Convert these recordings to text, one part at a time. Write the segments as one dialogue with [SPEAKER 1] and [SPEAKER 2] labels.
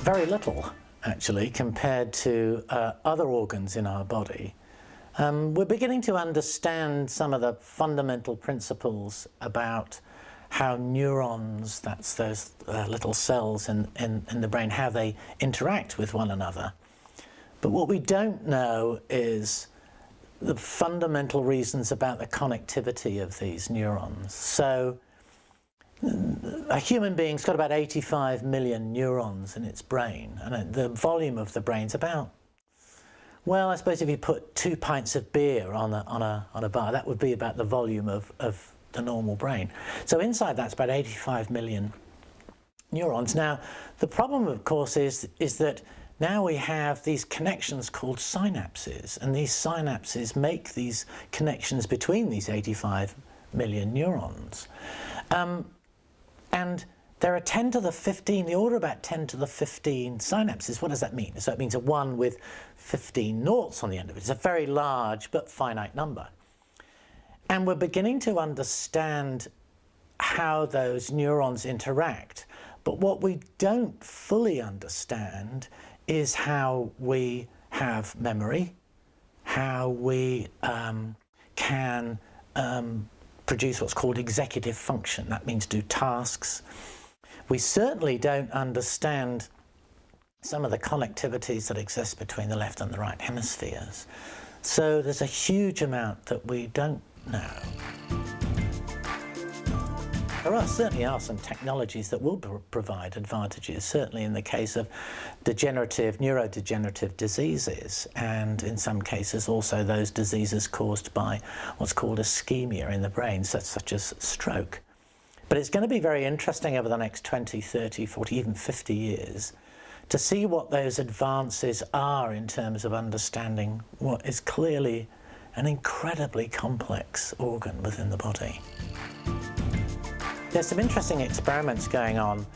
[SPEAKER 1] very little, actually, compared to other organs in our body. We're beginning to understand some of the fundamental principles about how neurons, that's those little cells in the brain, how they interact with one another. But what we don't know is the fundamental reasons about the connectivity of these neurons. So a human being's got about 85 million neurons in its brain, and the volume of the brain's about, well, I suppose if you put 2 pints of beer on a bar, that would be about the volume of the normal brain. So inside that's about 85 million neurons. Now, the problem, of course, is that now we have these connections called synapses, and these synapses make these connections between these 85 million neurons. And there are 10 to the 15, the order about 10 to the 15 synapses. What does that mean? So it means a 1 with 15 noughts on the end of it. It's a very large but finite number. And we're beginning to understand how those neurons interact. But what we don't fully understand is how we have memory, how we can produce what's called executive function. That means do tasks. We certainly don't understand some of the connectivities that exist between the left and the right hemispheres. So there's a huge amount that we don't know. There certainly are some technologies that will provide advantages, certainly in the case of neurodegenerative diseases, and in some cases also those diseases caused by what's called ischemia in the brain, such as stroke. But it's going to be very interesting over the next 20, 30, 40, even 50 years to see what those advances are in terms of understanding what is clearly an incredibly complex organ within the body. There's some interesting experiments going on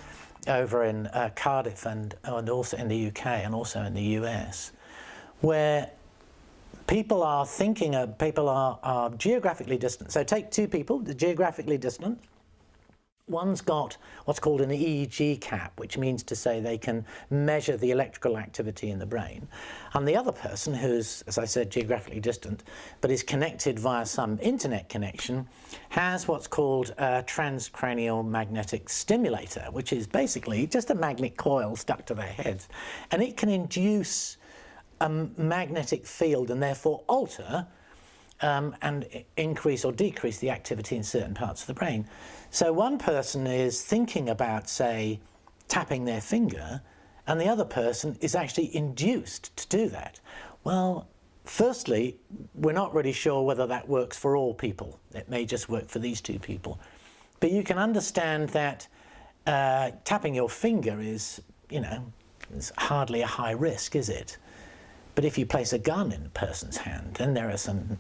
[SPEAKER 1] over in Cardiff and also in the UK and also in the US, where people are geographically distant. So take 2 people, they're geographically distant. One's got what's called an EEG cap, which means to say they can measure the electrical activity in the brain. And the other person, who's, as I said, geographically distant, but is connected via some internet connection, has what's called a transcranial magnetic stimulator, which is basically just a magnet coil stuck to their heads. And it can induce a magnetic field and therefore alter and increase or decrease the activity in certain parts of the brain. So one person is thinking about, say, tapping their finger, and the other person is actually induced to do that. Well, firstly, we're not really sure whether that works for all people. It may just work for these 2 people. But you can understand that tapping your finger is, it's hardly a high risk, is it? But if you place a gun in a person's hand, then there are some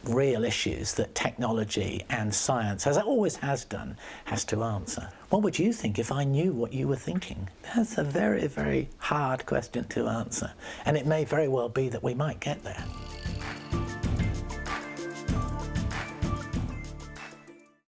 [SPEAKER 1] real issues that technology and science, as it always has done, has to answer. What would you think if I knew what you were thinking? That's a very, very hard question to answer. And it may very well be that we might get there.